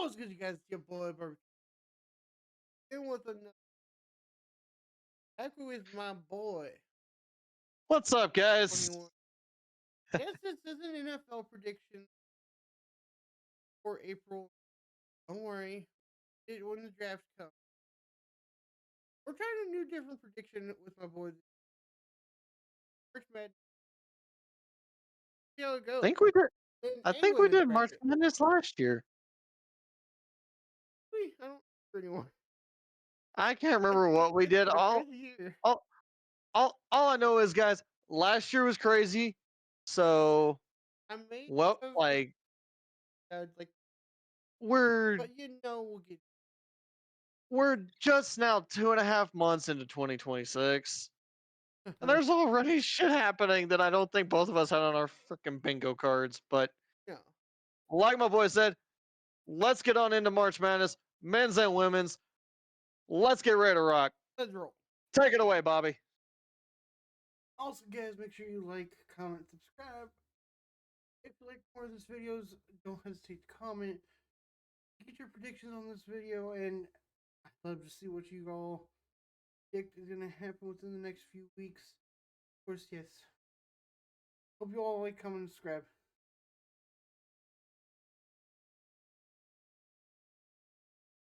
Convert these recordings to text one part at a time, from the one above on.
was good, you guys? Your boy, barbecue. In with another. Back with my boy. What's up, guys? 21. Yes, this is an NFL prediction for April. Don't worry. When the draft comes. We're trying a new different prediction with my boy. March Madness. See how it goes. Think we did. I think we England did March bracket. Madness last year. I don't remember anymore. I can't remember what we did. All I know is, guys, last year was crazy. So, I may well, have like we're, we're but we'll get. we're just now 2.5 months into 2026, and there's already shit happening that I don't think both of us had on our freaking bingo cards. But Yeah. like my boy said, let's get on into March Madness, men's and women's. Let's get ready to rock. Let's roll. Take it away, Bobby. Also, guys, make sure you like, comment, subscribe. If you like more of these videos, don't hesitate to comment. Get your predictions on this video, and I'd love to see what you all predict is going to happen within the next few weeks. Of course, yes. Hope you all like, comment, and subscribe.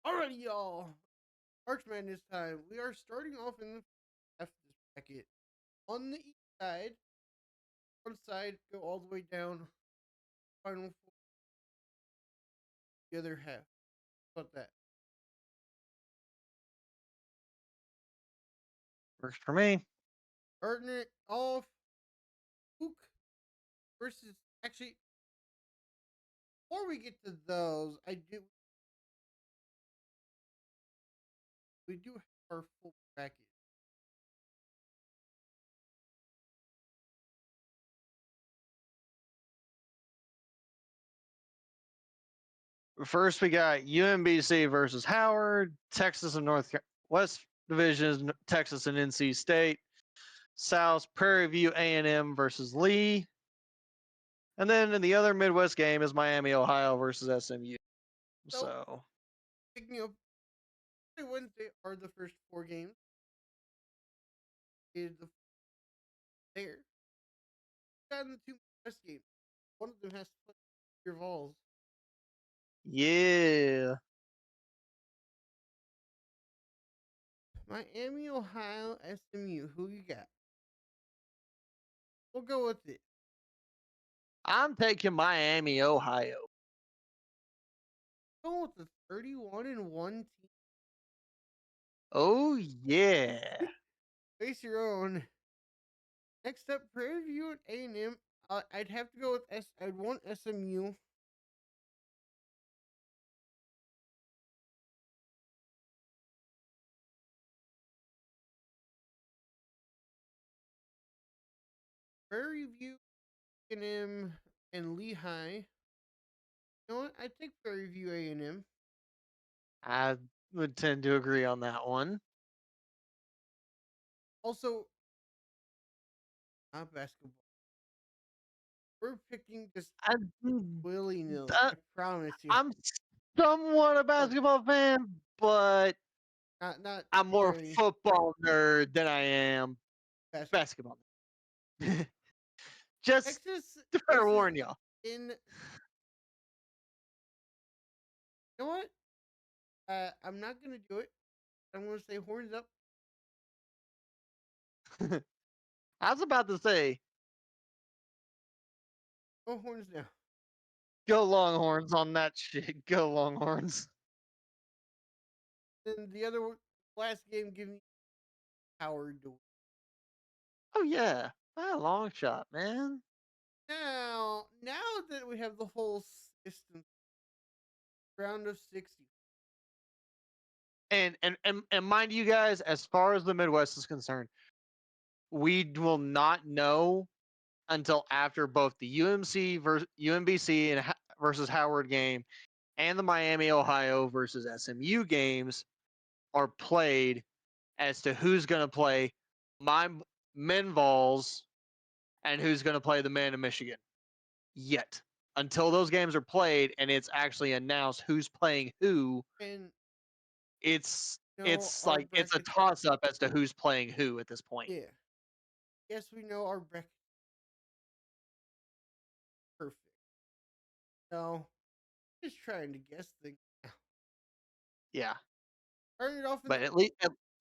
Alrighty, y'all. March Madness time. We are starting off in the F this bracket. On the east side, one side, go all the way down. Final four. The other half. How about that? Works for me. Starting it off. GOOOO versus. Actually, before we get to those, we do have our full bracket. First, we got UMBC versus Howard, Texas and Northwest Divisions, Texas and NC State, South Prairie View A&M versus Lee, and then in the other Midwest game is Miami, Ohio versus SMU. So picking up Wednesday are the first 4 games. Is the there. Got in the 2 Midwest games. One of them has to play your Vols. yeah. Miami, Ohio, SMU. Who you got? We'll go with it. I'm taking Miami, Ohio. Go with the 31-1 team. Oh yeah. Face your own. Next up, Prairie View and A&M. I'd have to go with I'd want SMU. Prairie View, A&M, and Lehigh. You know what? I'd take Prairie View A&M. I would tend to agree on that one. Also, not basketball. We're picking just willy-nilly. I promise you. I'm somewhat a basketball fan, but not I'm more very football nerd than I am basketball. Just to fair warn y'all. You know what? I'm not gonna do it. I'm gonna say horns up. I was about to say, go Horns now. Go Longhorns on that shit. Go Longhorns. Then the other last game, give me Howard to win. Oh yeah, long shot, man. Now that we have the whole system, round of 60. And mind you guys, as far as the Midwest is concerned, we will not know until after both the UMBC and versus Howard game and the Miami, Ohio versus SMU games are played as to who's going to play my men Vols and who's going to play the men of Michigan. Yet. until those games are played and it's actually announced who's playing who, And it's our like it's a bracket. toss up as to who's playing who at this point. Yeah. Yes, we know our bracket perfect. No, just trying to guess things. Yeah, Turn it off in but the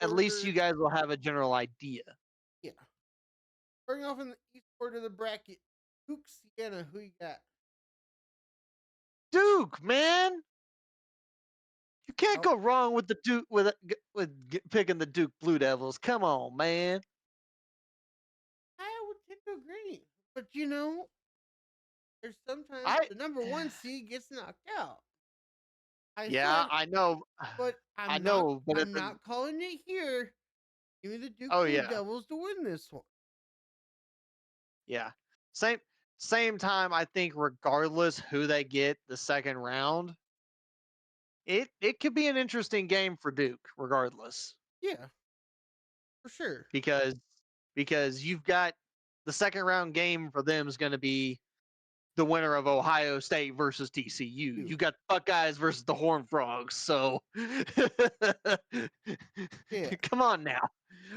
at least you order. guys will have a general idea. Yeah. Starting off in the east quarter of the bracket. Duke, Sienna, who you got? Duke, man, you can't Oh, go wrong with the Duke picking the Duke Blue Devils. Come on, man. I would tend to agree. But there's sometimes I the number one seed gets knocked out. I yeah, said, I know, but I I'm not know, but I'm not calling it here. Give me the Duke oh Blue yeah, Devils to win this one. yeah. Same same time. I think regardless who they get the second round, it could be an interesting game for Duke, regardless, Yeah, for sure. because you've got the second round game for them is going to be the winner of Ohio State versus TCU. You. You got Buckeyes versus the Horned Frogs. So Yeah. come on now.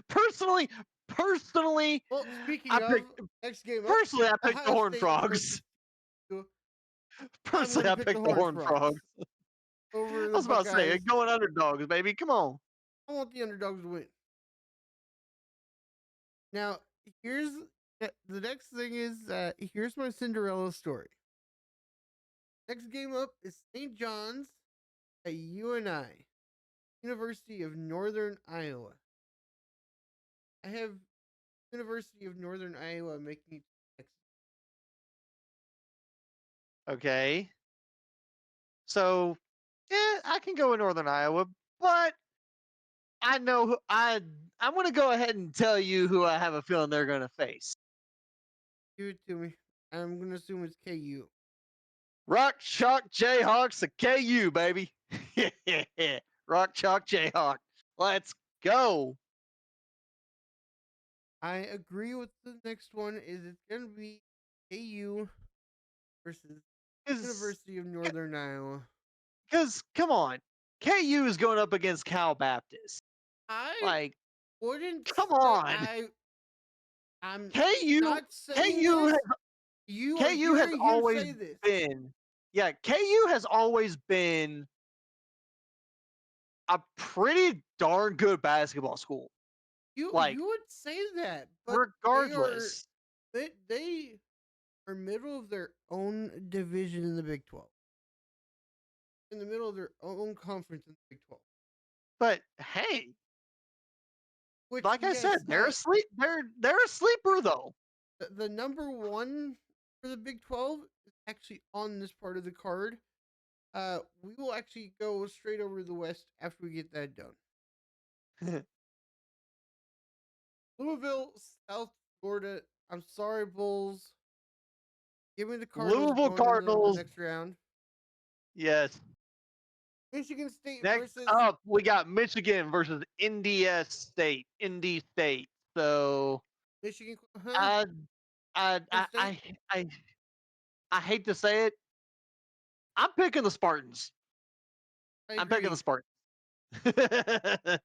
Personally, personally, Well, speaking I of picked next game up, personally I picked the Ohio Horned State Frogs. versus TCU. I'm Personally, gonna I pick the picked the Horned Horned Frogs Frogs. over I the was about to say, Buckeyes. going underdogs, baby. Come on. I want the underdogs to win. Now, here's the next thing is here's my Cinderella story. Next game up is St. John's at UNI, University of Northern Iowa. I have University of Northern Iowa making it next. Okay. So, yeah, I can go in Northern Iowa, but I know I'm going to go ahead and tell you who I have a feeling they're going to face. Give it to me. I'm gonna assume it's KU. Rock Chalk Jayhawks of KU, baby. Rock Chalk Jayhawk. Let's go. I agree with the next one. Is it's gonna be KU versus University of Northern Iowa. Because, come on, KU is going up against Cal Baptist. I Like, wouldn't come say on. I'm KU, not saying KU, this. has, You are KU has hearing him always say this. been, yeah, KU has always been a pretty darn good basketball school. Like, You would say that, but regardless. they are middle of their own division in the Big 12. In the middle of their own conference in the Big 12. But hey, Which like I yes, said, they're a sleeper though. the number one for the Big 12 is actually on this part of the card. We will actually go straight over to the West after we get that done. Louisville, South Florida. I'm sorry, Bulls. Give me the Cardinals Louisville going into the Cardinals. next round. Yes. Michigan State Next versus up, we got Michigan versus Indy State. So Michigan. Huh? I I Penn I State. I I, I hate to say it. I'm picking the Spartans. I I'm picking the agree. Spartans. Michigan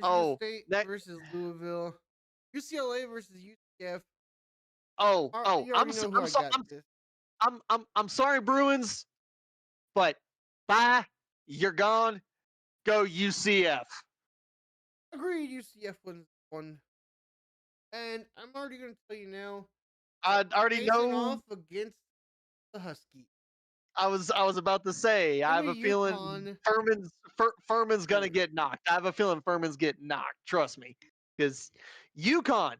oh, State next. versus Louisville. UCLA versus UCF. Oh, You already know who I got this. I'm sorry, Bruins, but bye. You're gone. Go UCF. Agreed. UCF wins one. And I'm already going to tell you now. I already Facing know. off against the Huskies. I was about to say. Give I have a me feeling UConn. Furman's gonna Sure. get knocked. I have a feeling Furman's getting knocked. Trust me, because UConn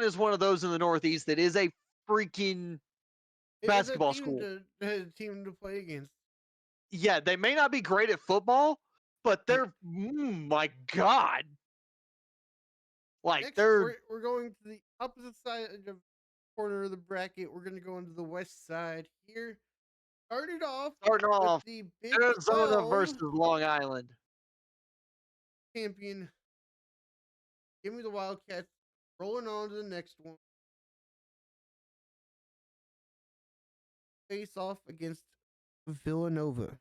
is one of those in the Northeast that is a freaking It is a basketball school. team to play against. Yeah, they may not be great at football, but they're my god, like Next, they're we're going to the opposite side of the corner of the bracket. We're going to go into the west side here. Started off starting with off the Big Arizona 12 versus Long Island. champion. Give me the Wildcats. Rolling on to the next one. face off against Villanova,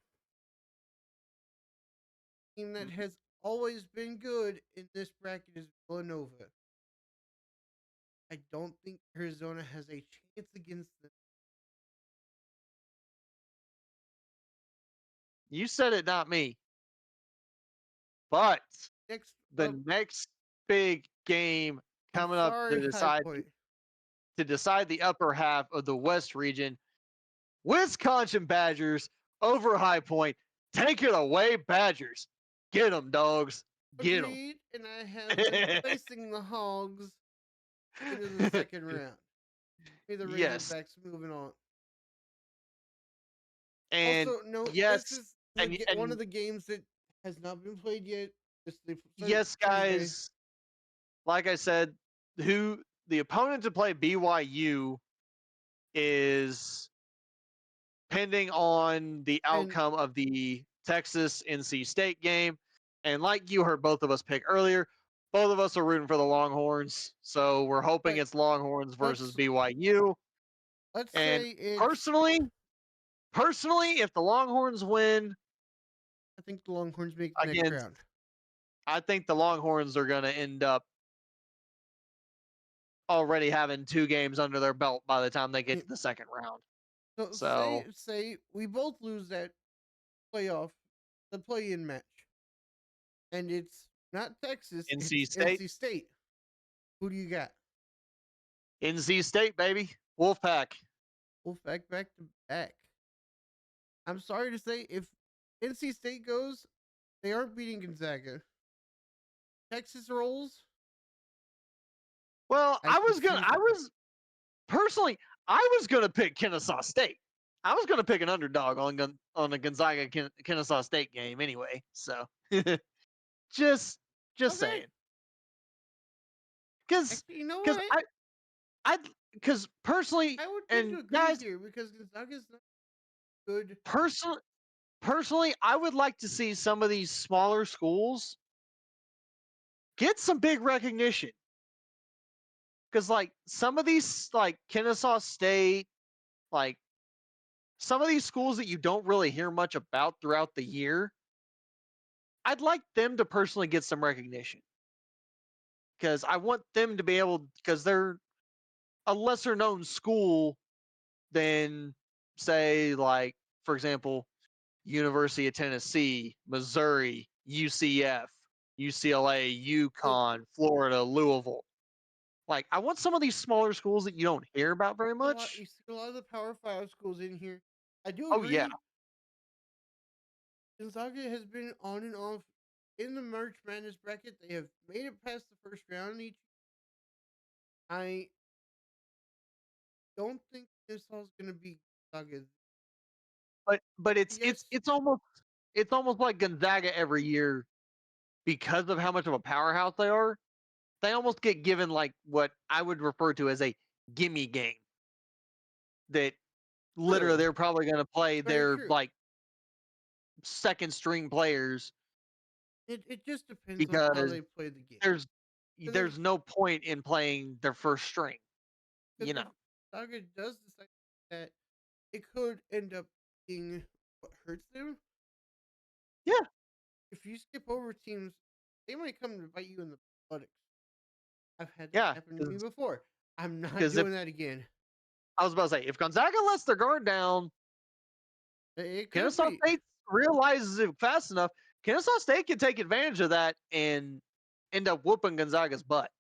team that has always been good in this bracket is Villanova. I don't think Arizona has a chance against them. You said it, not me. But Next the up, next big game I'm coming up sorry, High Point. to decide the upper half of the West region, Wisconsin Badgers over High Point. Take it away, Badgers. Get them, dogs. Get them. Agreed, and I have them placing the Hogs into the second round. May the Yes. Razorbacks moving on. And Also, note yes, this is and one of the games that has not been played yet. yes, Tuesday. guys. Like I said, who the opponent to play BYU is pending on the outcome of the Texas NC State game. And like you heard both of us pick earlier, both of us are rooting for the Longhorns. So we're hoping it's Longhorns versus BYU. Let's And say it's personally, if the Longhorns win, I think the Longhorns make the next again, round. I think the Longhorns are going to end up already having 2 games under their belt by the time they get to the second round. So say we both lose that playoff, the play-in match, and it's not Texas, NC it's State. NC State. Who do you got? NC State, baby. Wolfpack. Wolfpack back to back. I'm sorry to say, if NC State goes, they aren't beating Gonzaga. Texas rolls. Well, I was gonna pick Kennesaw State. I was gonna pick an underdog on a Gonzaga Kennesaw State game anyway. So just saying. Because you know what? because personally, I would tend to agree guys, here because Gonzaga's not good. Personally, I would like to see some of these smaller schools get some big recognition. Because like some of these, like Kennesaw State, like some of these schools that you don't really hear much about throughout the year, I'd like them to personally get some recognition. Because I want them to be able, because they're a lesser known school than, say, like, for example, University of Tennessee, Missouri, UCF, UCLA, UConn, Florida, Louisville. Like, I want some of these smaller schools that you don't hear about very much. You see a lot of the Power 5 schools in here. I do Oh, agree. yeah. Gonzaga has been on and off in the March Madness bracket. They have made it past the first round each. I don't think this is going to be Gonzaga. But it's almost like Gonzaga every year, because of how much of a powerhouse they are. They almost get given like what I would refer to as a gimme game. That literally they're probably going to play their like second string players. It just depends on how they play the game. There's no point in playing their first string. You know. Gonzaga does decide that it could end up being what hurts them. Yeah. If you skip over teams, they might come to bite you in the buttocks. I've had that happen to me before. I'm not doing that again. I was about to say, if Gonzaga lets their guard down, Kennesaw State realizes it fast enough, Kennesaw State can take advantage of that and end up whooping Gonzaga's butt.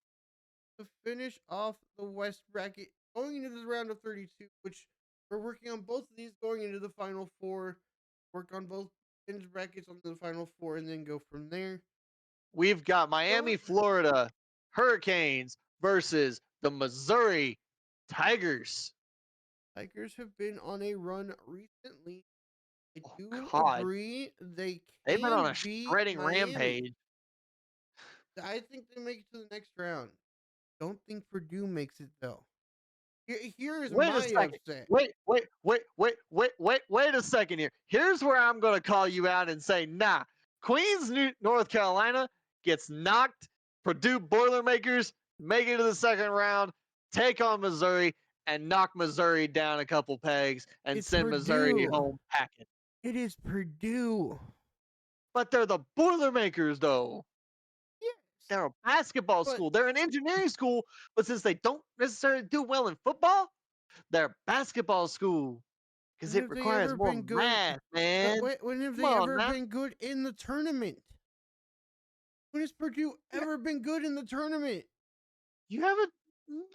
To finish off the West bracket, going into the round of 32, which we're working on both of these going into the Final Four, work on both ends brackets on the Final Four, and then go from there. We've got Miami, Florida Hurricanes versus the Missouri Tigers. Tigers have been on a run recently. I do agree they've been on a shredding rampage. I think they make it to the next round. Don't think Purdue makes it though. Here's my upset. Wait a second here. Here's where I'm going to call you out and say, nah. Queens, North Carolina gets knocked. Purdue Boilermakers make it to the second round, take on Missouri, and knock Missouri down a couple pegs and It's send Missouri Purdue. home packing. It is Purdue. But they're the Boilermakers, though. Yes. They're a basketball But school. They're an engineering school, but since they don't necessarily do well in football, they're a basketball school because when it have they requires ever more been good? math, man. When have Come they on, ever man. been good in the tournament? When has Purdue Yeah, ever been good in the tournament? you haven't.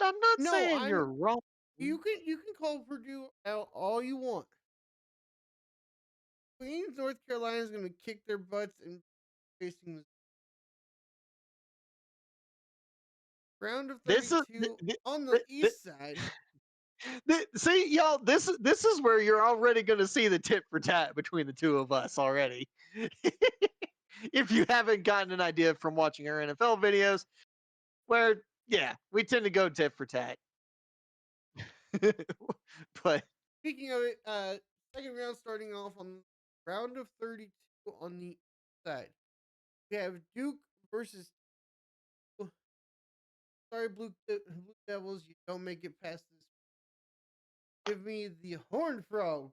I'm not No, saying you're wrong. you can call Purdue out all you want. Queens, North Carolina is going to kick their butts and facing the round of This is 32 on the th- th- east side. see, y'all. This is where you're already going to see the tit for tat between the two of us already. If you haven't gotten an idea from watching our NFL videos, where yeah, we tend to go tit for tat. But Speaking of it, second round starting off on round of 32 on the east side. We have Duke versus sorry Blue Devils. You don't make it past this. Give me the Horned Frogs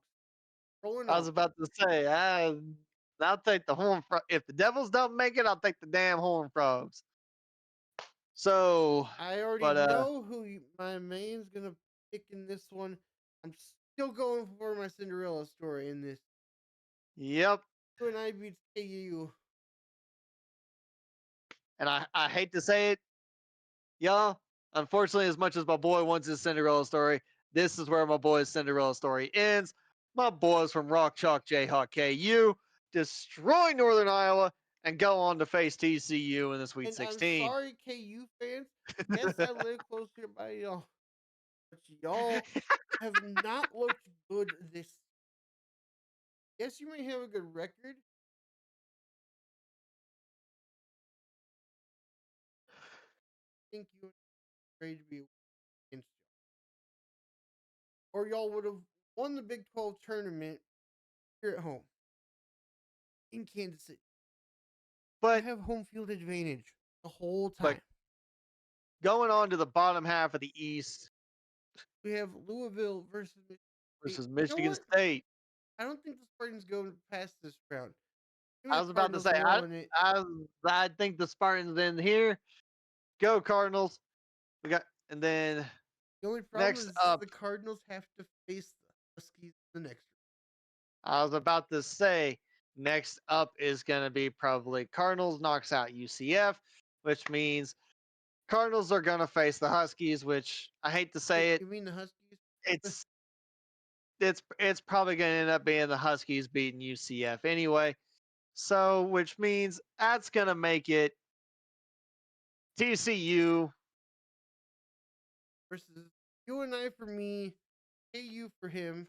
rolling I was on. about to say, I'll take the horn frog. If the Devils don't make it, I'll take the damn horn frogs. So, I already but know who my main's gonna pick in this one. I'm still going for my Cinderella story in this. yep. You and I beats KU. And I hate to say it, y'all. Unfortunately, as much as my boy wants his Cinderella story, this is where my boy's Cinderella story ends. My boys from Rock Chalk Jayhawk KU destroy Northern Iowa and go on to face TCU in the Sweet And I'm 16. sorry, KU fans. Yes, I live close by y'all, but y'all have not looked good this. Yes, you may have a good record. I think you are ready to be against y'all, or y'all would have won the Big 12 tournament here at home in Kansas City. You but have home field advantage the whole but time. going on to the bottom half of the East We have Louisville versus Michigan State. versus You know Michigan what? State. I don't think the Spartans go past this round. Give me I the was about to Cardinals say, rolling it. I think the Spartans in here. Go Cardinals. We got, and then The only problem next is up, the Cardinals have to face the Huskies the next I was about to say, next up is going to be probably Cardinals knocks out UCF, which means Cardinals are going to face the Huskies, which I hate to round. say it, You mean the Huskies? it's it's probably going to end up being the Huskies beating UCF anyway. So, which means that's going to make it TCU. Versus UNI for me, KU for him.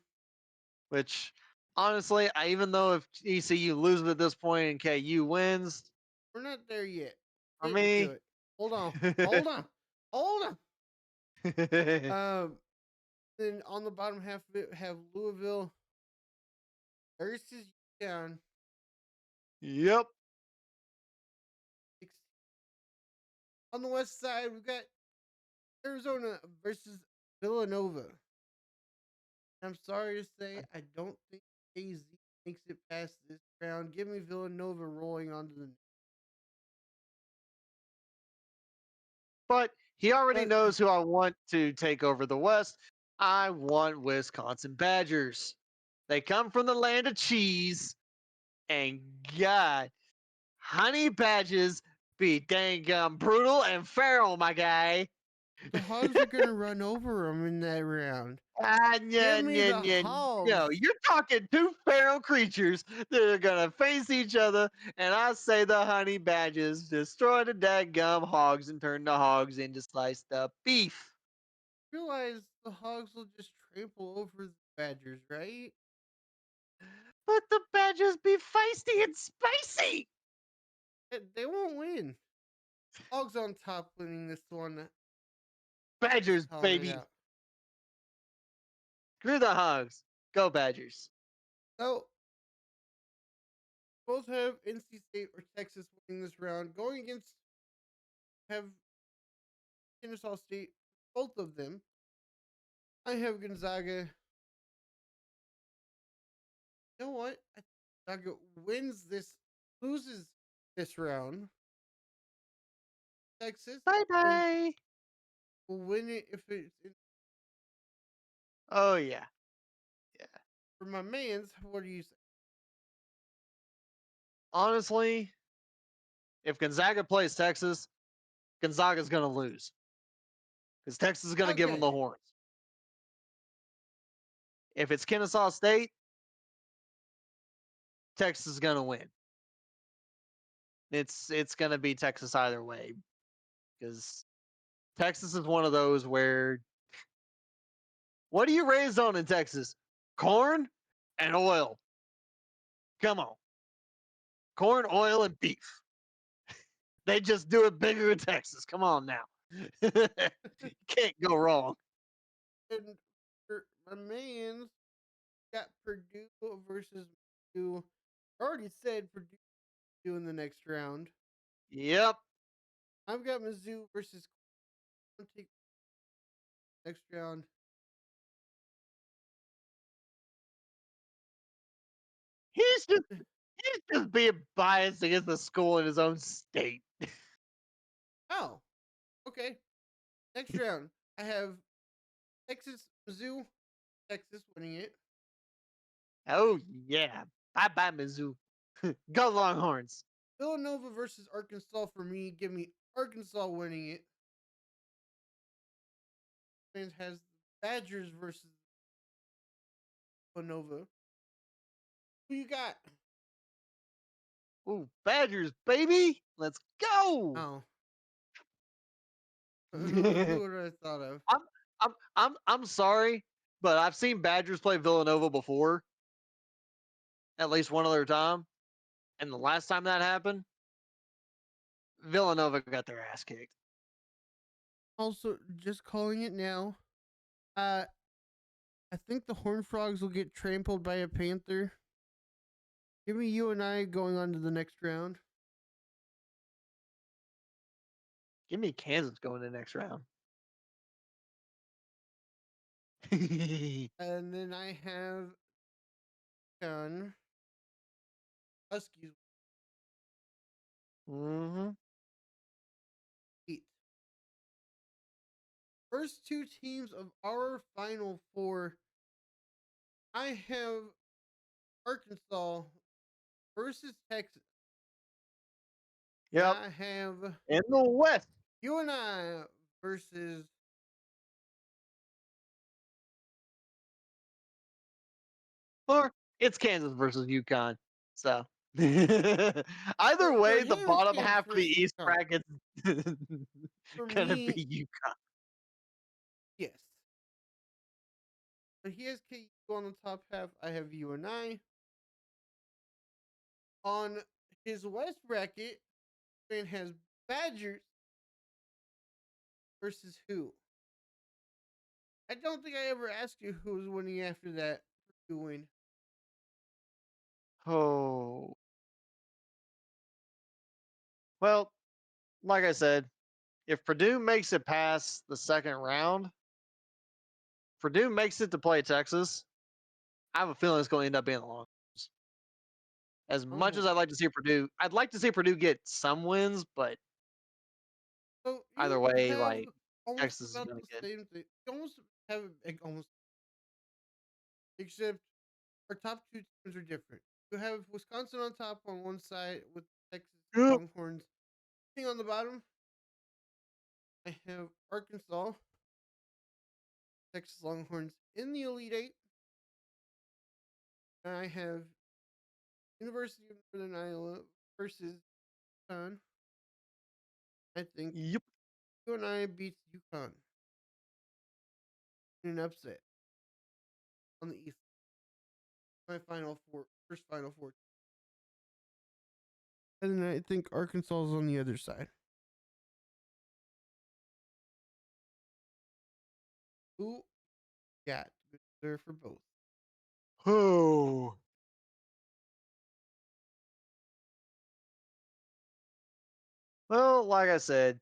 Which honestly, even though if ECU loses at this point and KU wins, We're not there yet. for Getting to me, it. Hold on. Hold on. Hold on. Then on the bottom half of it have Louisville versus down. yep. On the west side, we've got Arizona versus Villanova. I'm sorry to say, I don't think AZ makes it past this round. Give me Villanova rolling onto the. But he already But knows who I want to take over the West. I want Wisconsin Badgers. They come from the land of cheese, and God, honey badges be dang brutal and feral, my guy. the Hogs are going to run over them in that round. Give me the Hogs. You're talking two feral creatures that are gonna face each other, and I say the honey badgers destroy the dadgum hogs and turn the hogs into sliced up beef. Realize the Hogs will just trample over the Badgers, right? But the badgers be feisty and spicy. They won't win. Hogs on top winning this one. Just Badgers, calling it baby. out. Screw the hogs. Go Badgers. So, both have NC State or Texas winning this round. Going against have Kennesaw State, both of them. I have Gonzaga. You know what? I think Gonzaga loses this round. Texas Bye will, bye. will win it if it's Oh yeah, yeah. for my man's. What do you say? Honestly, if Gonzaga plays Texas, Gonzaga's gonna lose because Texas is gonna give them the Okay. horns. If it's Kennesaw State, Texas is gonna win. It's gonna be Texas either way because Texas is one of those where what are you raised on in Texas? Corn and oil. Come on, corn, oil, and beef. They just do it bigger in Texas. Come on now, can't go wrong. And for my man's got Purdue versus Mizzou. I already said Purdue in the next round. Yep, I've got Mizzou versus take next round. he's just he's just being biased against the school in his own state. Oh, okay. Next round, I have Texas, Mizzou, Texas winning it. Oh yeah, bye bye Mizzou. Go Longhorns. Villanova versus Arkansas for me. Give me Arkansas winning it. And has Badgers versus Villanova. Who you got? Ooh, Badgers, baby. Let's go. Oh, who would I thought of? I'm I'm sorry, but I've seen Badgers play Villanova before, at least one other time. And the last time that happened, Villanova got their ass kicked. Also, just calling it now. I think the Horned Frogs will get trampled by a Panther. Give me you and I going on to the next round. Give me Kansas going the next round. And then I have done Huskies hmm eight. First two teams of our final four. I have Arkansas versus Texas. Yep. I have In the West. you and I versus Or it's Kansas versus UConn. So either for way, the him it's bottom Kansas half of the versus East UConn. bracket's For gonna me, be UConn. yes. But he has KU on the top half. I have you and I. On his West bracket, man has Badgers versus who? I don't think I ever asked you who was winning after that. Who win? Oh well, like I said, if Purdue makes it past the second round, Purdue makes it to play Texas. I have a feeling it's going to end up being the Longhorns. As much as Longhorn. I'd like to see Purdue, I'd like to see Purdue get some wins, but So either you way, have like almost Texas is about going the to get. same thing. You almost have almost, except our top two teams are different. You have Wisconsin on top on one side with Texas Yep. Longhorns. Thing on the bottom, I have Arkansas, Texas Longhorns in the Elite Eight. And I have University of Northern Iowa versus UConn. I think Yep. you and I beat UConn in an upset on the East. My first Final Four. And then I think Arkansas is on the other side. Who got good there for both? Oh. Well, like I said,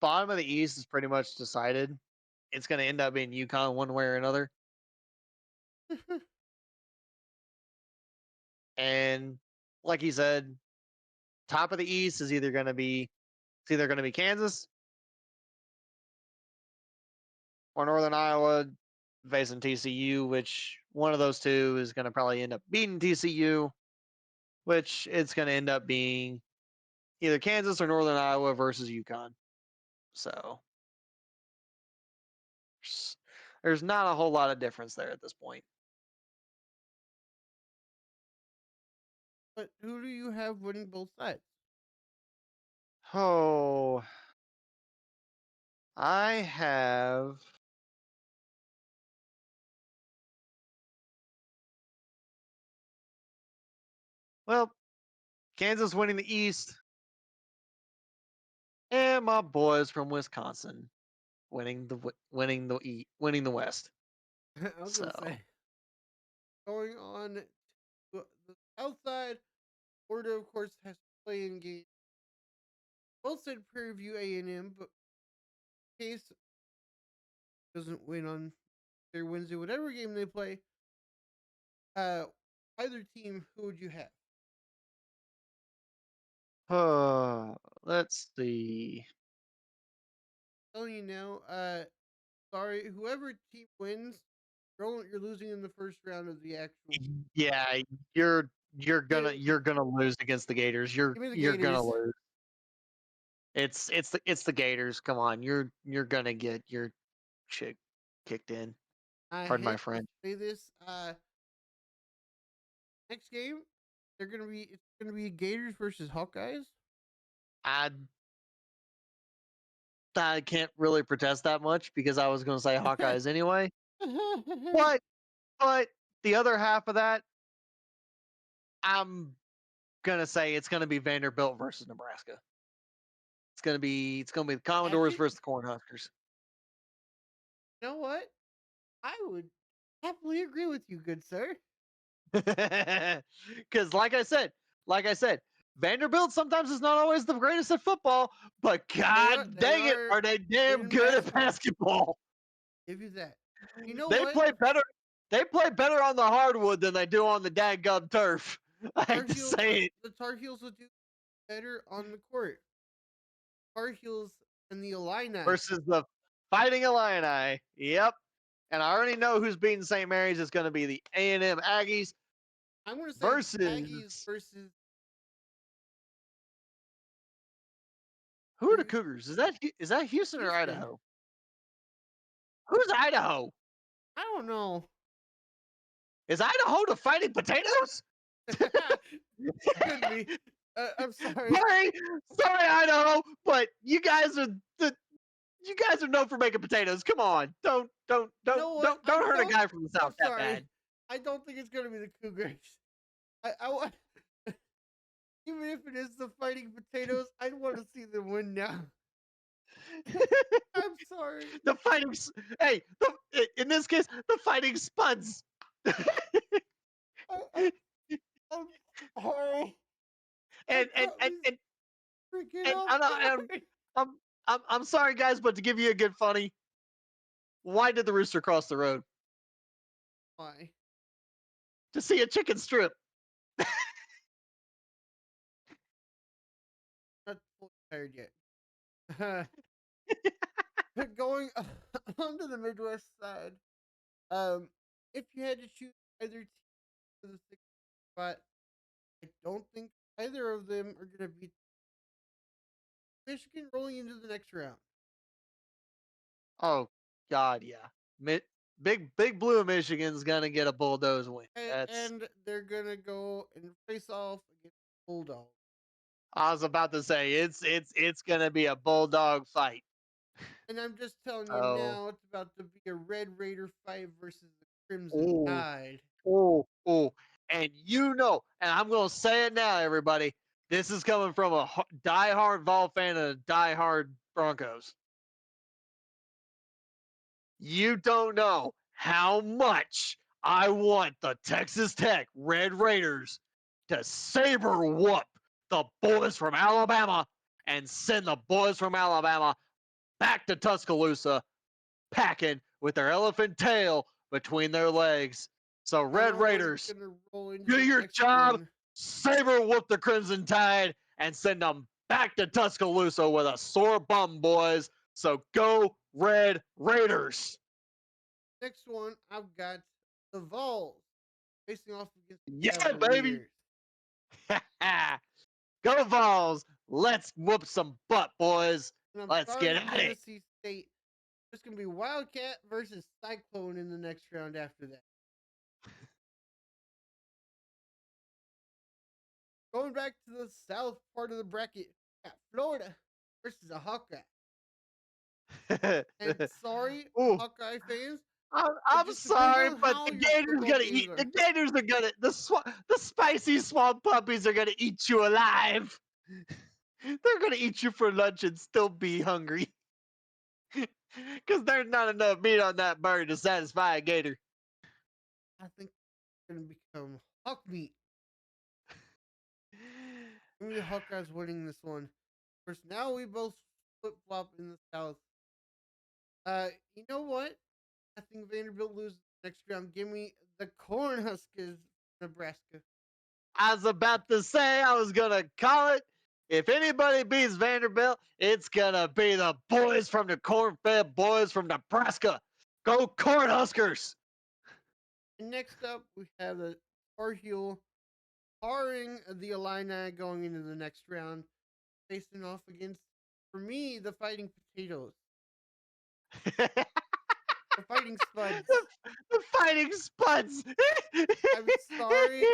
bottom of the East is pretty much decided. it's going to end up being UConn one way or another. And like he said, top of the East is either going to be Kansas or Northern Iowa facing TCU, which one of those two is going to probably end up beating TCU, which it's going to end up being either Kansas or Northern Iowa versus UConn. So there's not a whole lot of difference there at this point. But who do you have winning both sides? Oh, I have. Well, Kansas winning the East, and my boys from Wisconsin winning the West. I was So gonna say, going on to the south side, Florida, of course, has to play in game. Both said Prairie View A&M, but in case doesn't win on their Wednesday, whatever game they play, either team, who would you have? let's see. Telling you now, sorry, whoever team wins, you're losing in the first round of the actual. Yeah, you're gonna lose against the Gators. Give me the You're gonna Gators. lose. It's the Gators. Come on, you're gonna get your shit kicked in. I Pardon my hate to French. say this. Next game, it's gonna be Gators versus Hawkeyes. I I can't really protest that much because I was gonna say Hawkeyes anyway. But but the other half of that, I'm gonna say it's gonna be Vanderbilt versus Nebraska. It's gonna be the Commodores Actually, versus the Cornhuskers. you know what? I would happily agree with you, good sir. Because like I said, Vanderbilt sometimes is not always the greatest at football, but You know what? god They dang it, are are they good damn in good at basketball. basketball. Give you that. You know They what? play better. They play better on the hardwood than they do on the dadgum turf. I hate to say it. The Tar Heels will do better on the court. Tar Heels and the Illini. Versus the Fighting Illini. Yep. And I already know who's beating St. Mary's. It's going to be the A&M Aggies I'm going to say Aggies versus versus. who are the Cougars? Is that Houston or Houston. Idaho? Who's Idaho? I don't know. Is Idaho the Fighting Potatoes? Could be. I'm sorry. Sorry, Idaho, but you guys are known for making potatoes. Come on, don't hurt a guy from the South that bad. I don't think it's gonna be the Cougars. I want, even if it is the Fighting Potatoes, I'd want to see them win now. I'm sorry. In this case, the Fighting Spuds. I'm sorry. and I'm sorry, guys, but to give you a good funny, why did the rooster cross the road? Why? To see a chicken strip. Not fully tired yet. But going on to the Midwest side, if you had to choose either team for the sixth spot, I don't think either of them are going to beat Michigan rolling into the next round. Oh God, yeah. Big Blue Michigan's gonna get a bulldoze win. And they're going to go and face off against Bulldogs. I was about to say it's gonna be a bulldog fight. And I'm just telling you now, it's about to be a Red Raider fight versus the Crimson Oh, Tide. and and I'm gonna say it now, everybody. This is coming from a diehard Vol fan and a diehard Broncos. You don't know how much I want the Texas Tech Red Raiders to saber whoop the boys from Alabama and send the boys from Alabama back to Tuscaloosa packing with their elephant tail between their legs. So Red Alright, Raiders, gonna roll into do the your next job, one. saber whoop the Crimson Tide, and send them back to Tuscaloosa with a sore bum, boys. So go Red Raiders. Next one, I've got the Vols facing off against the Yeah, baby. Cavaliers. Go Vols. Let's whoop some butt, boys. And I'm Let's get sorry, at it. Tennessee State. There's gonna be Wildcat versus Cyclone in the next round after that. Going back to the south part of the bracket, got Florida versus a Hawkeye. And sorry, Ooh, Hawkeye fans, it I'm just depends sorry, on but how the your Gators football gonna games eat. The are. Gators are gonna the spicy swamp puppies are gonna eat you alive. They're gonna eat you for lunch and still be hungry, because there's not enough meat on that bird to satisfy a gator. I think it's gonna become Hawk meat. Give me the Hawkeyes winning this one. Of course, now we both flip flop in the south. You know what? I think Vanderbilt loses the next round. Give me the Cornhuskers, Nebraska. I was about to say I was gonna call it. If anybody beats Vanderbilt, it's gonna be the boys from the corn-fed boys from Nebraska. Go Cornhuskers! And next up, we have the Tar Heel, barring the Illini going into the next round, facing off against, for me, the Fighting Potatoes. The Fighting Spuds. The Fighting Spuds. I'm sorry.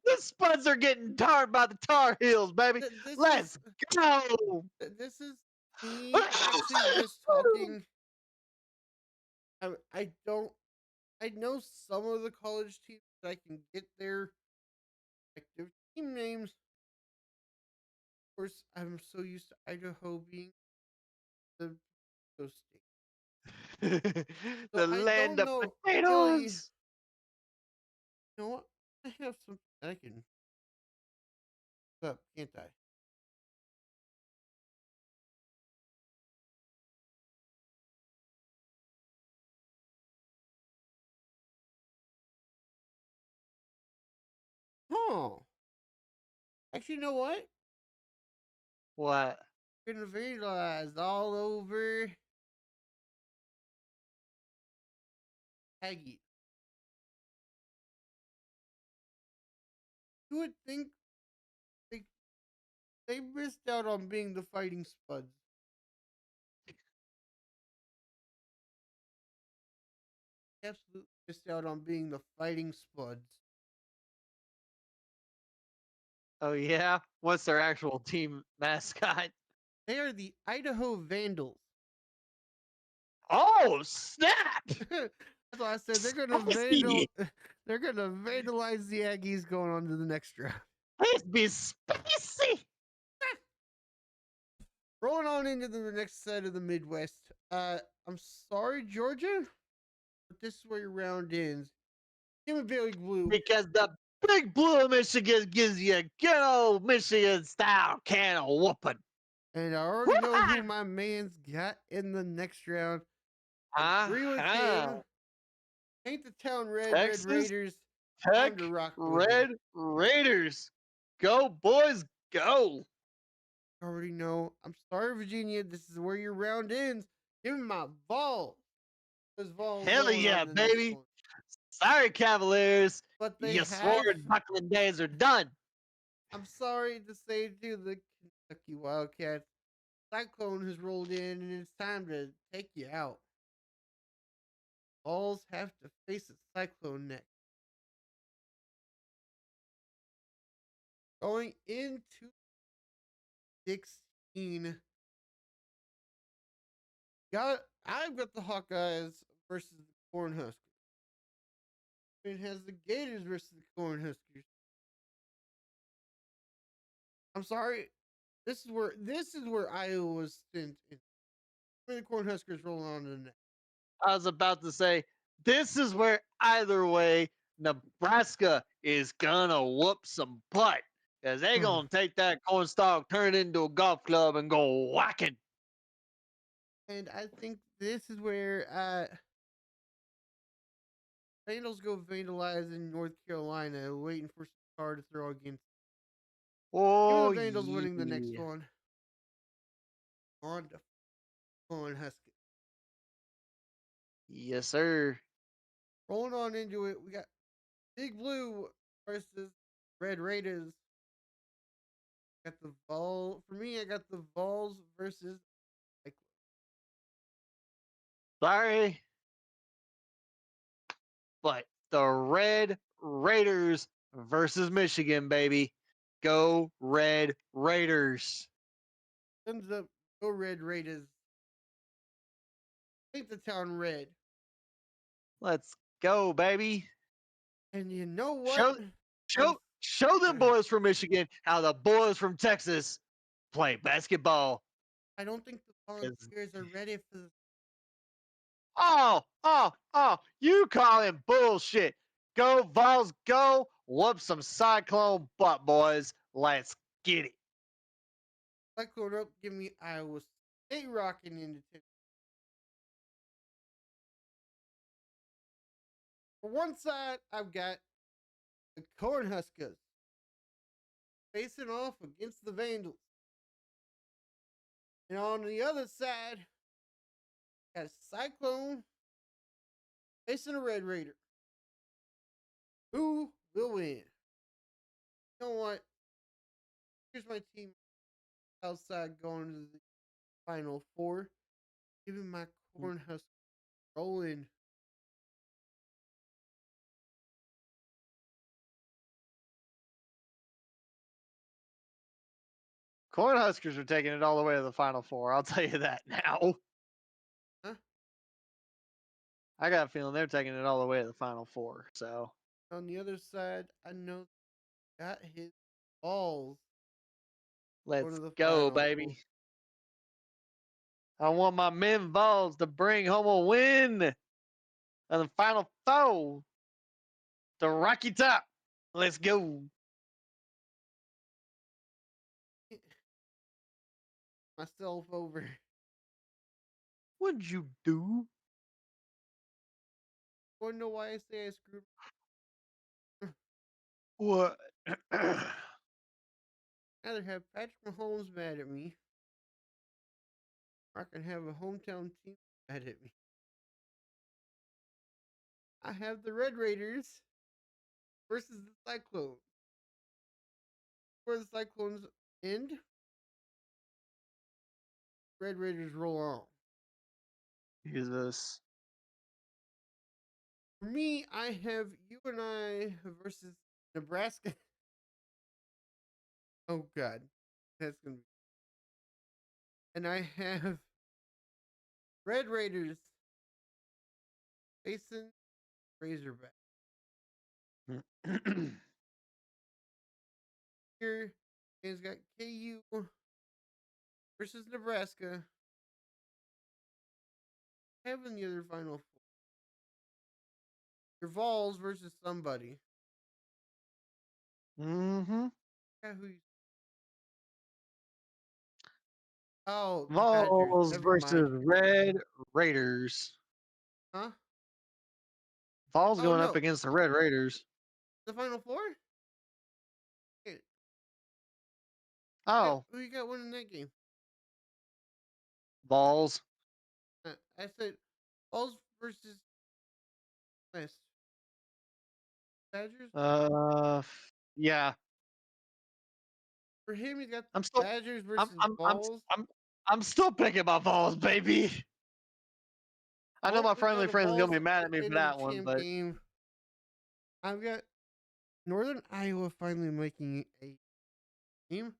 The Spuds are getting tarred by the Tar Heels, baby. This Let's go. this is me actually just talking. I don't. I know some of the college teams that I can get their active team names. Of course, I'm so used to Idaho being the coast state. So The I land don't of know really. You potatoes. know what? I have something that I can look up, can't I? Huh. Actually, you know what? What? Gonna vandalize all over Aggie. You would think they they missed out on being the Fighting Spuds. Absolutely missed out on being the Fighting Spuds. Oh yeah. What's their actual team mascot? They are the Idaho Vandals. Oh snap! That's why I said they're gonna Spicy. they're gonna vandalize the Aggies going on to the next round. Please be spicy. Rolling on into the next set of the Midwest. I'm sorry, Georgia, but this is where your round ends. Give me Big Blue. Because the Big Blue of Michigan gives you a good old Michigan style can of whooping. And I already know who my man's got in the next round. Agree with him. Paint the town red, Texas Red Raiders. Tech Time to rock with Red them. Raiders. Go, boys, go. I already know. I'm sorry, Virginia. This is where your round ends. Give me my Vols. Those Vols Hell rolling yeah, on to the next baby. one. Sorry, Cavaliers. But they Your have. sword buckling days are done. I'm sorry to say to the Kentucky Wildcats, Cyclone has rolled in and it's time to take you out. Vols have to face a Cyclone next. Going into 16. I've got the Hawkeyes versus the Cornhuskers. It has the Gators versus the Cornhuskers. I'm sorry. This is where Iowa was sent in. Where the Cornhuskers roll on to the next. I was about to say, this is where either way, Nebraska is gonna whoop some butt. Because they gonna take that cornstalk, turn it into a golf club, and go whacking. And I think this is where Vandals go vandalize in North Carolina, waiting for some card to throw against. Give me the Oh, Vandals winning the next yeah. one. On to Huskies. Yes, sir. Rolling on into it, we got Big Blue versus Red Raiders. Got the Vol. For me, I got the Vols versus Cyclones. Sorry, but the Red Raiders versus Michigan, baby. Go Red Raiders. Thumbs up. Go Red Raiders. Paint the town red. Let's go, baby. And you know what? Show show them boys from Michigan how the boys from Texas play basketball. I don't think the 'Cause- Volunteers are ready for the. Oh, you calling bullshit. Go Vols, go. Whoop some Cyclone butt, boys. Let's get it. Cyclone up. Give me Iowa State rocking into 10. For one side, I've got the Cornhuskers facing off against the Vandals. And on the other side, got a Cyclone facing a Red Raider. Who will win? You know what? Here's my team outside going to the Final Four. Giving my Cornhuskers rolling. Cornhuskers are taking it all the way to the Final Four. I'll tell you that now. Huh? I got a feeling they're taking it all the way to the Final Four. So On the other side, I know got his balls going let's to the go, Final Four. baby. I want my men Vols to bring home a win and the Final Four. The Rocky Top. Let's go. Myself over. What'd you do? Want to know why I say I screwed? What? Either have Patrick Mahomes mad at me, or I can have a hometown team mad at me. I have the Red Raiders versus the Cyclones. Where the Cyclones end, Red Raiders roll on. Jesus. For me, I have UNI versus Nebraska. Oh God, that's gonna be. And I have Red Raiders facing Razorback. Here, it's got KU versus Nebraska. Having the other Final Four. Your Vols versus somebody. Mm-hmm. Yeah, who? Oh, the Badgers. Vols Never mind. versus Red Raiders. Huh? Vols Oh going up no, against the Red Raiders. the Final Four. Hey, Oh, who you got winning that game? Vols. I said Vols versus West Badgers. Yeah. For him, he got I'm the still, Badgers I'm, versus I'm, I'm, Vols. I'm still picking my Vols, baby. I know Oh, my we got friendly a friend's gonna Vols be mad at me for into the that one, champ but game. I've got Northern Iowa finally making a game.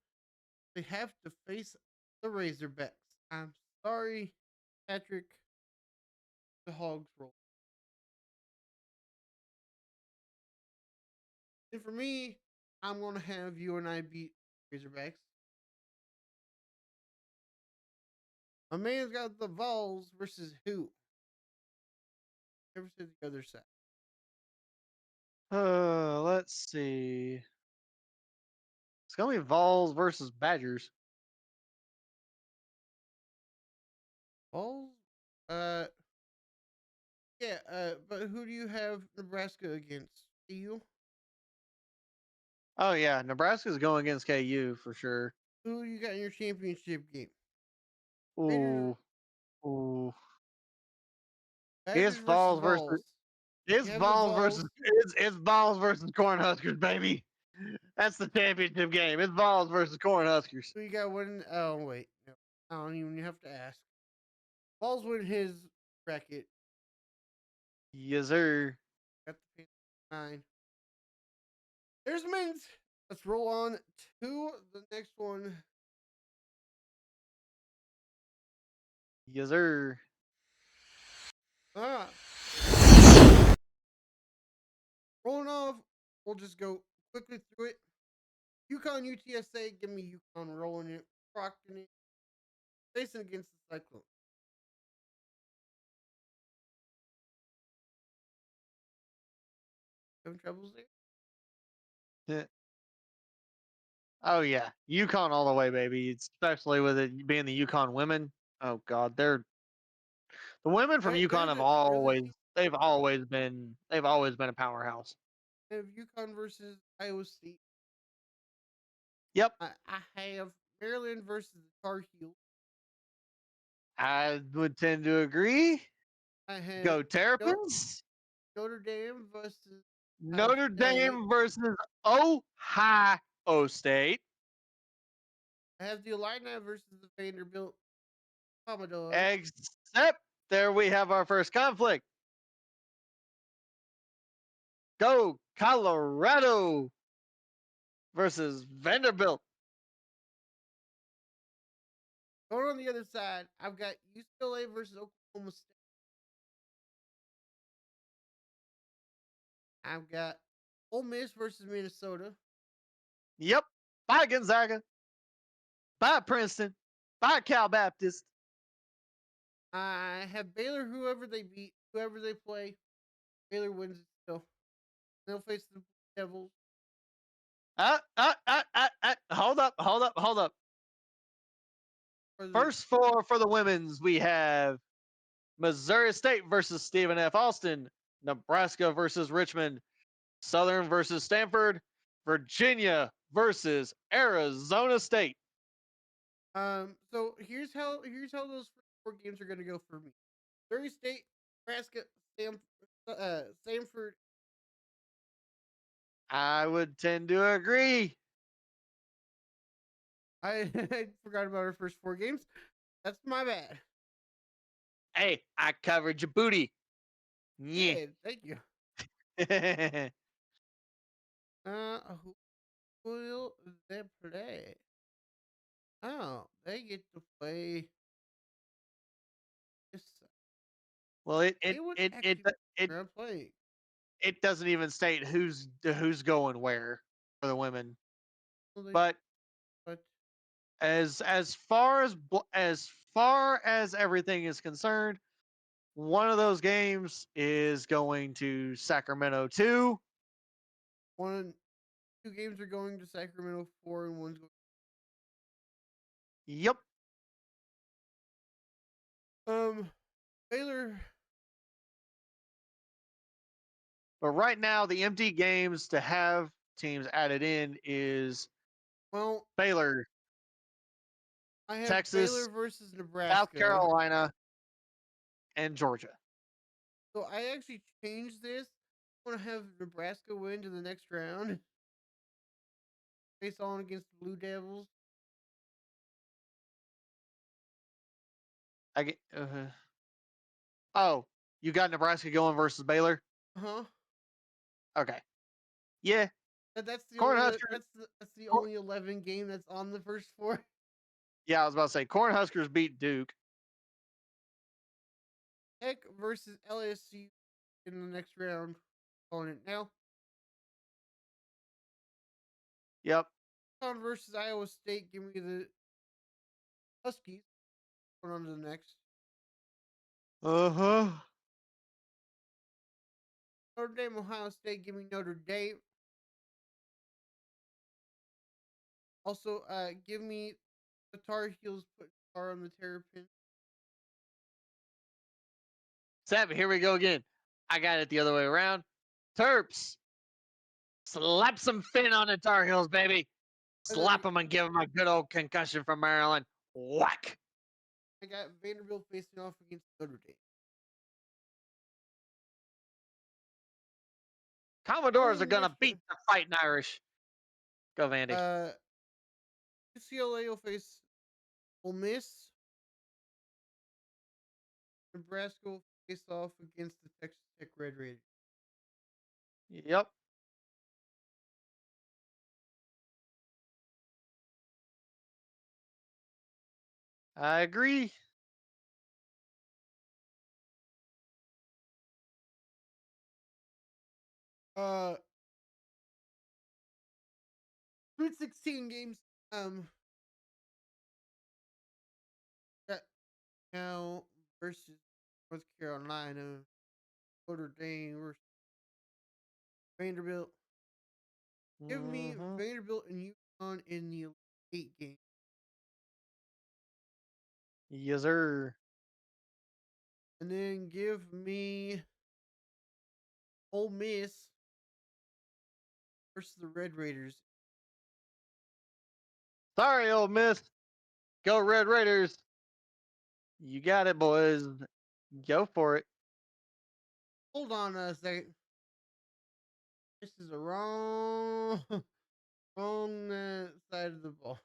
They have to face the Razorbacks. I'm sorry, Patrick. The Hogs roll. And for me, I'm going to have UNI beat Razorbacks. My man's got the Vols versus who? Never said the other side. let's see. It's gonna be Vols versus Badgers. Vols? Uh, yeah. But who do you have Nebraska against? You. Oh yeah, Nebraska's going against KU for sure. Who you got in your championship game? Raiders. Ooh, ooh. It's Badgers versus balls versus Vols. it's You have the balls Vols. versus it's balls versus Cornhuskers, baby. That's the championship game. It's balls versus Cornhuskers. Who you got winning? Oh wait, no, I don't even have to ask. Vols win his bracket. Yes, sir. Got the Panthers 9. There's the men's. Let's roll on to the next one. Yes, sir. Ah, rolling off. We'll just go quickly through it. UConn UTSA. Give me UConn rolling it, rocking it, facing against the Cyclones. Having troubles there. Yeah. Oh yeah, Yukon all the way, baby. Especially with it being the Yukon women. Oh god, the women from Yukon have They're the team. they've always been a powerhouse. I have UConn versus Iowa State. Yep, I have Maryland versus the Tar Heels. I would tend to agree. I have Go no, Terrapins. Notre Dame versus Ohio Notre State. Dame versus Ohio State. I have the Illini versus the Vanderbilt Commodores. Except there we have our first conflict. Go Colorado versus Vanderbilt. Going on the other side, I've got UCLA versus Oklahoma State. I've got Ole Miss versus Minnesota. Yep. Bye Gonzaga. Bye Princeton. Bye Cal Baptist. I have Baylor, whoever they beat, whoever they play. Baylor wins it still. They'll face the Devils. Hold up, hold up, hold up. Or the First four for the women's, we have Missouri State versus Stephen F. Austin, Nebraska versus Richmond, Southern versus Stanford, Virginia versus Arizona State. So here's how those first four games are gonna go for me. Missouri State, Nebraska, Stanford. I would tend to agree. I forgot about our first four games. That's my bad. Hey, I covered your booty. Yeah. Yeah, thank you. Who will they play? Oh, they get to play this. well, They would actually are playing. it doesn't even state who's going where for the women. Well, they, But but as far as everything is concerned, one of those games is going to Sacramento 2. one, two games are going to Sacramento 4, and one's going. Yep. Baylor. But right now, the empty games to have teams added in is Well, Baylor, I have Baylor Texas, versus South Nebraska. Carolina, and Georgia. So I actually changed this. I want to have Nebraska win to the next round, face on against the Blue Devils. I get, oh, you got Nebraska going versus Baylor? Huh? Okay. Yeah. That's the only Cornhuskers. that's the only 11 game that's on the first four. Yeah, I was about to say Cornhuskers beat Duke. Tech versus LSU in the next round. Calling it now. Yep. UConn versus Iowa State. Give me the Huskies. Going on to the next. Uh huh. Notre Dame, Ohio State. Give me Notre Dame. Also, give me the Tar Heels. Put Tar on the Terrapin. Seven, here we go again. I got it the other way around. Terps. Slap some fin on the Tar Heels, baby. And then Slap them and give them a good old concussion from Maryland. Whack. I got Vanderbilt facing off against Notre Dame. Commodores are Going going next, to beat the Fighting Irish. Go, Vandy. UCLA will face Ole Miss. Nebraska will face off against the Texas Tech Red Raiders. Yep. I agree. Uh, Sweet 16 games. Got now versus North Carolina, Notre Dame versus Vanderbilt. Give me Mm-hmm. Vanderbilt and UConn in the 8 game. Yes, sir. And then give me Ole Miss versus the Red Raiders. Sorry, Ole Miss. Go Red Raiders. You got it, boys. Go for it. Hold on a second. This is a wrong, wrong side of the ball.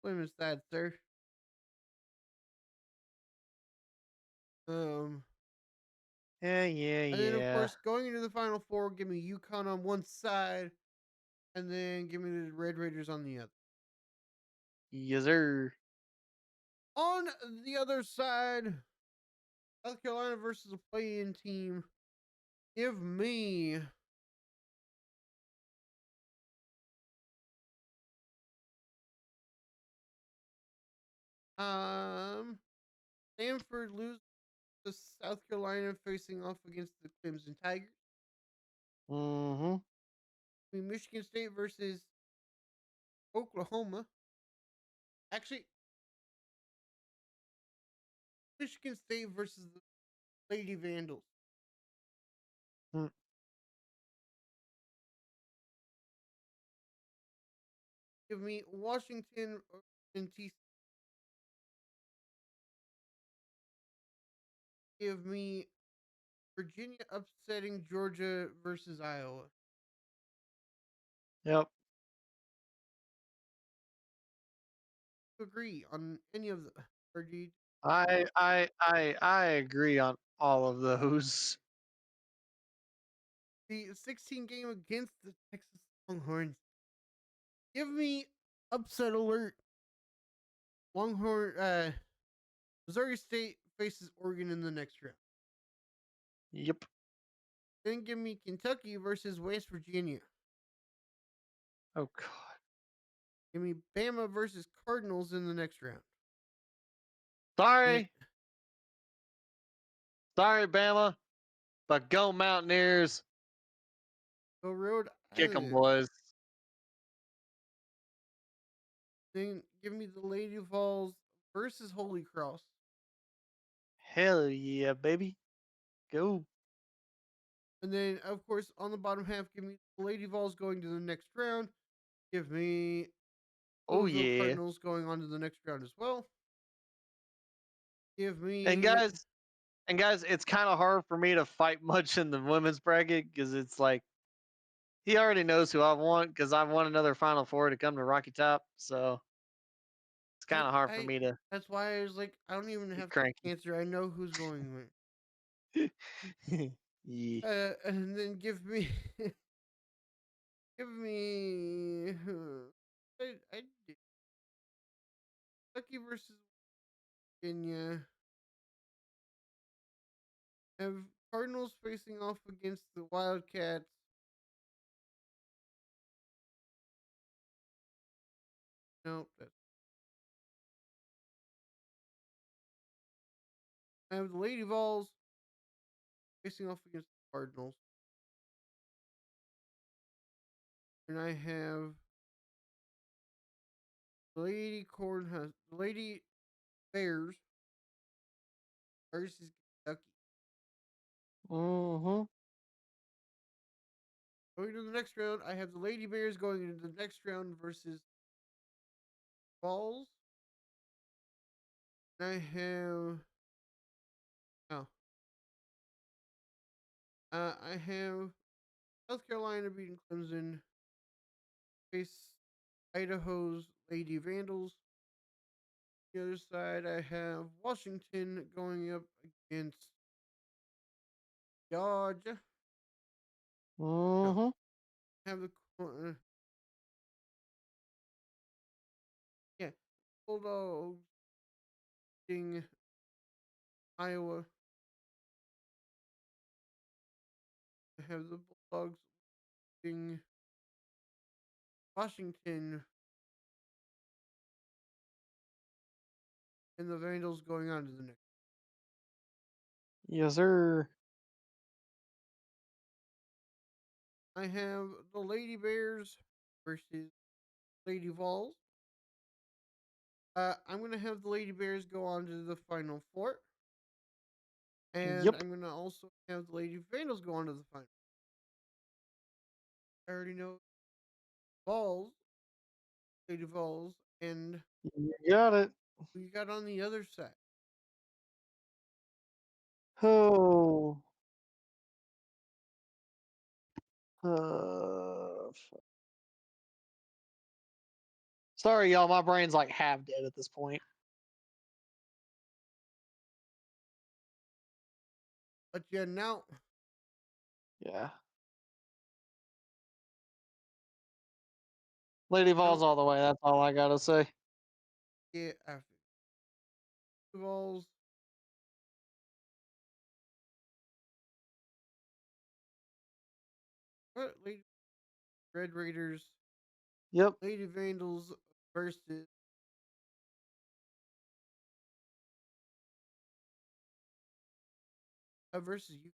Women's side, sir. Um, Yeah, yeah, and then of yeah. course going into the Final Four, give me UConn on one side, and then give me the Red Raiders on the other. Yes, sir. On the other side, South Carolina versus a play-in team. Give me Stanford lose to South Carolina facing off against the Clemson Tigers. Mm-hmm. Michigan State versus Oklahoma. Actually, Michigan State versus the Lady Vandals. Mm. Give me Washington and TC. Give me Virginia upsetting Georgia versus Iowa. Yep. Agree on any of the or do you, I agree on all of those. the 16 game against the Texas Longhorns. Give me upset alert. Longhorn Missouri State faces Oregon in the next round. Yep. Then give me Kentucky versus West Virginia. Oh God. Give me Bama versus Cardinals in the next round. And Sorry. Sorry, Bama. But go Mountaineers. go Rhode Kick 'em, Island. boys. Then give me the Lady Vols versus Holy Cross. Hell yeah, baby. Go. And then, of course, on the bottom half, give me the Lady Vols going to the next round. Give me Oh Louisville yeah. Cardinals going on to the next round as well. Give And me guys, it's kind of hard for me to fight much in the women's bracket because it's like he already knows who I want because I want another Final Four to come to Rocky Top. So it's kind of hard for I me to that's why I was like, I don't even be have to cranky. answer. I know who's going Yeah. and then give me give me I did Kentucky versus Virginia. Have Cardinals facing off against the Wildcats. No, that's I have the Lady Vols facing off against the Cardinals. And I have the Lady Bears versus Kentucky. Mm-hmm. Going to the next round, I have the Lady Bears going into the next round versus Balls. I have oh, I have South Carolina beating Clemson. Face Idaho's Lady Vandals. The other side, I have Washington going up against Georgia. No, Mm-hmm. I have the yeah Bulldogs beating Iowa. I have the Bulldogs beating Washington, and the Vandals going on to the next. Yes, sir. I have the Lady Bears versus Lady Vols. I'm gonna have the Lady Bears go on to the Final Four, and Yep. I'm gonna also have the Lady Vandals go on to the final. I already know Vols, Lady Vols, and You got it. who you got on the other side. Oh. Sorry, y'all. My brain's like half dead at this point. But yeah, now Yeah. Lady Vols now all the way. That's all I gotta say. yeah after Vols. What Lady Red Raiders, Yep. Lady Vandals versus versus you.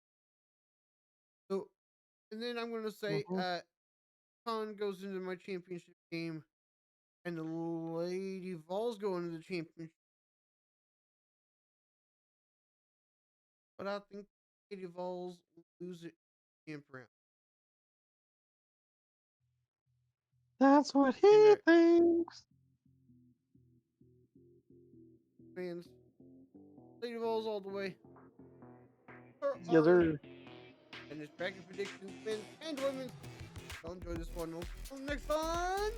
So and then I'm gonna say Mm-hmm. Con goes into my championship game, and the Lady Vols go into the championship. But I think Lady Vols lose it champ round. That's what And he thinks. fans, Lady Vols all the way. For Yes, our sir. and his bracket predictions, men's and women's. I'll enjoy this one. Until next time.